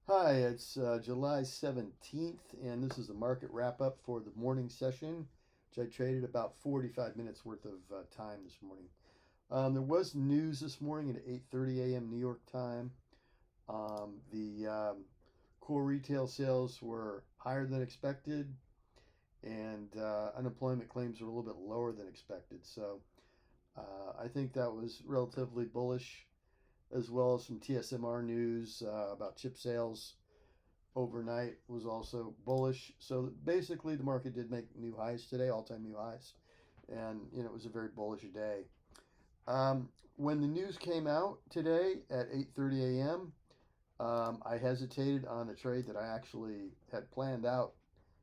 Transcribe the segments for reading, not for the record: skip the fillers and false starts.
Hi, it's July 17th, and this is the market wrap up for the morning session, which I traded about 45 minutes worth of time this morning. There was news this morning at 8:30 a.m. New York time. The core retail sales were higher than expected, and unemployment claims were a little bit lower than expected. So I think that was relatively bullish, as well as some TSMR news about chip sales overnight was also bullish. So basically, the market did make new highs today, all-time new highs, and it was a very bullish day. When the news came out today at 8:30 a.m., I hesitated on a trade that I actually had planned out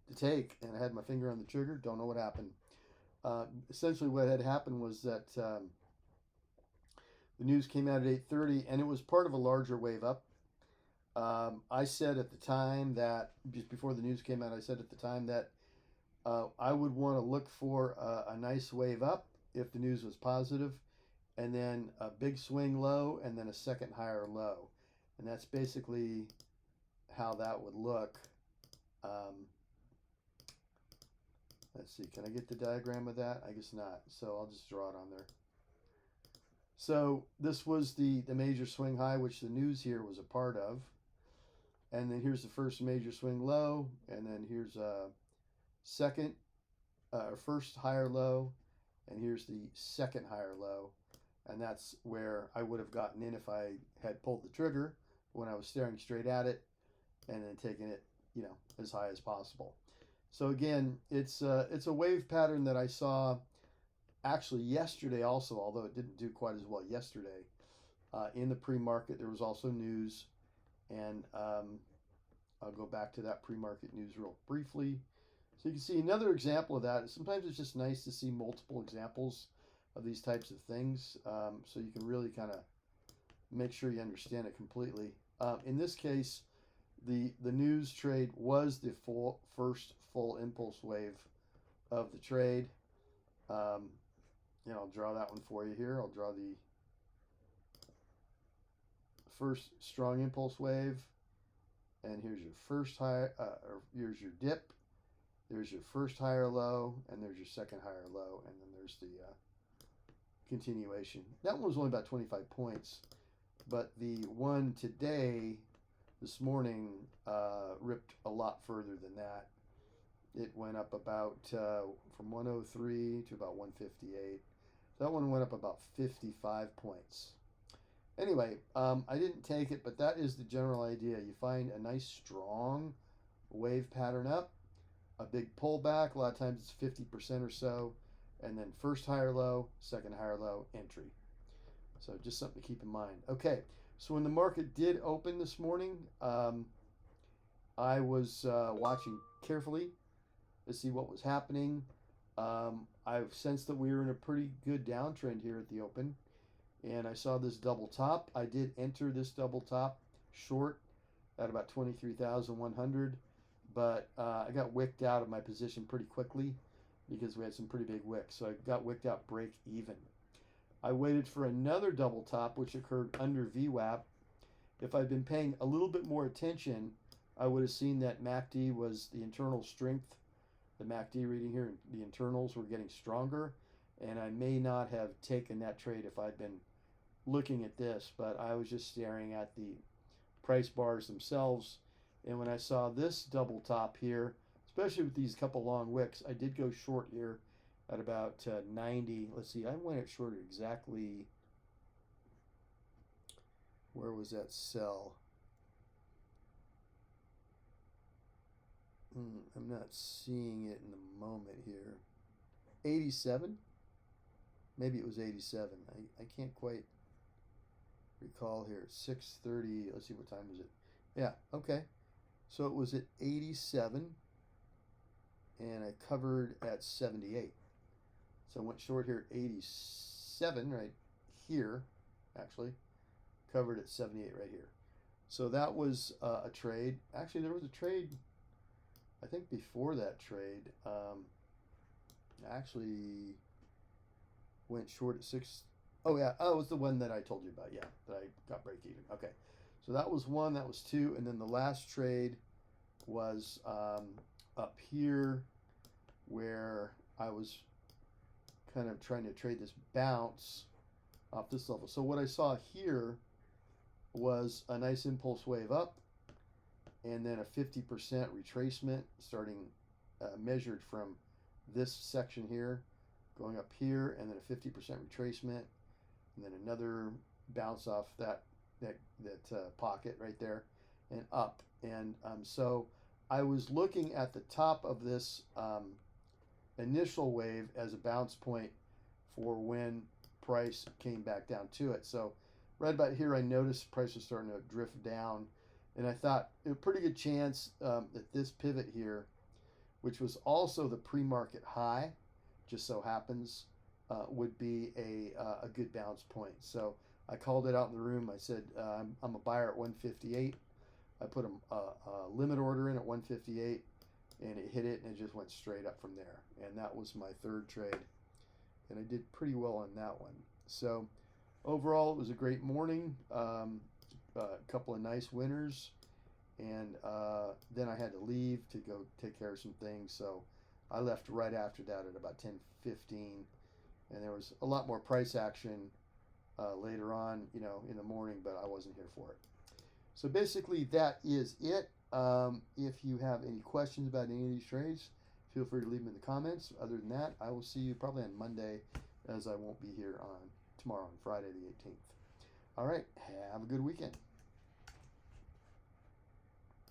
to take, and I had my finger on the trigger. Don't know what happened. Essentially, what had happened was that the news came out at 8:30, and it was part of a larger wave up. I said at the time that just before the news came out, I said at the time that I would want to look for a nice wave up if the news was positive, and then a big swing low, and then a second higher low, and that's basically how that would look. Um, let's see, can I get the diagram of that? I guess not, so I'll just draw it on there. So this was the major swing high, which the news here was a part of. And then here's the first major swing low, and then here's a second or first higher low, and here's the second higher low, and that's where I would have gotten in if I had pulled the trigger when I was staring straight at it, and then taken it, as high as possible. So again, it's a wave pattern that I saw actually yesterday also, although it didn't do quite as well yesterday. In the pre-market, there was also news, and I'll go back to that pre-market news real briefly. So you can see another example of that. Sometimes it's just nice to see multiple examples of these types of things, so you can really kind of make sure you understand it completely. In this case, the news trade was the first full impulse wave of the trade. Um, I'll draw that one for you here. I'll draw the first strong impulse wave, and here's your first high, or here's your dip. There's your first higher low, and there's your second higher low, and then there's the continuation. That one was only about 25 points, but the one today, this morning, ripped a lot further than that. It went up about from 103 to about 158. That one went up about 55 points. Anyway, I didn't take it, but that is the general idea. You find a nice strong wave pattern up, a big pullback. A lot of times it's 50% or so, and then first higher low, second higher low, entry. So just something to keep in mind. Okay, so when the market did open this morning, I was watching carefully to see what was happening. I've sensed that we were in a pretty good downtrend here at the open, and I saw this double top. I did enter this double top short at about 23,100, but I got wicked out of my position pretty quickly because we had some pretty big wicks. So I got wicked out break even. I waited for another double top, which occurred under VWAP. If I'd been paying a little bit more attention, I would have seen that MACD was the internal strength. The MACD reading here, the internals were getting stronger, and I may not have taken that trade if I'd been looking at this, but I was just staring at the price bars themselves. And when I saw this double top here, especially with these couple long wicks, I did go short here at about 90. Let's see, I went it short exactly. Where was that sell? I'm not seeing it in the moment here. 87? Maybe it was 87. I can't quite recall here. 6:30. Let's see, what time was it? Yeah, okay. So it was at 87, and I covered at 78. So I went short here at 87 right here, actually. Covered at 78 right here. So that was a trade. Actually, there was a trade, I think, before that trade. Actually went short at 6. Oh, yeah. Oh, it was the one that I told you about. Yeah, that I got break even. Okay. So that was one, that was two, and then the last trade was up here where I was kind of trying to trade this bounce off this level. So what I saw here was a nice impulse wave up and then a 50% retracement starting measured from this section here going up here, and then a 50% retracement, and then another bounce off that pocket right there and up. And so I was looking at the top of this initial wave as a bounce point for when price came back down to it. So right about here, I noticed price was starting to drift down, and I thought a pretty good chance that this pivot here, which was also the pre-market high, just so happens, would be a good bounce point. So I called it out in the room. I said I'm a buyer at 158. I put a limit order in at 158, and it hit it, and it just went straight up from there. And that was my third trade, and I did pretty well on that one. So overall, it was a great morning. A couple of nice winners, and then I had to leave to go take care of some things. So I left right after that at about 10:15, and there was a lot more price action later on, in the morning, but I wasn't here for it. So basically, that is it. If you have any questions about any of these trades, feel free to leave them in the comments. Other than that, I will see you probably on Monday, as I won't be here on tomorrow, on Friday the 18th. All right, have a good weekend.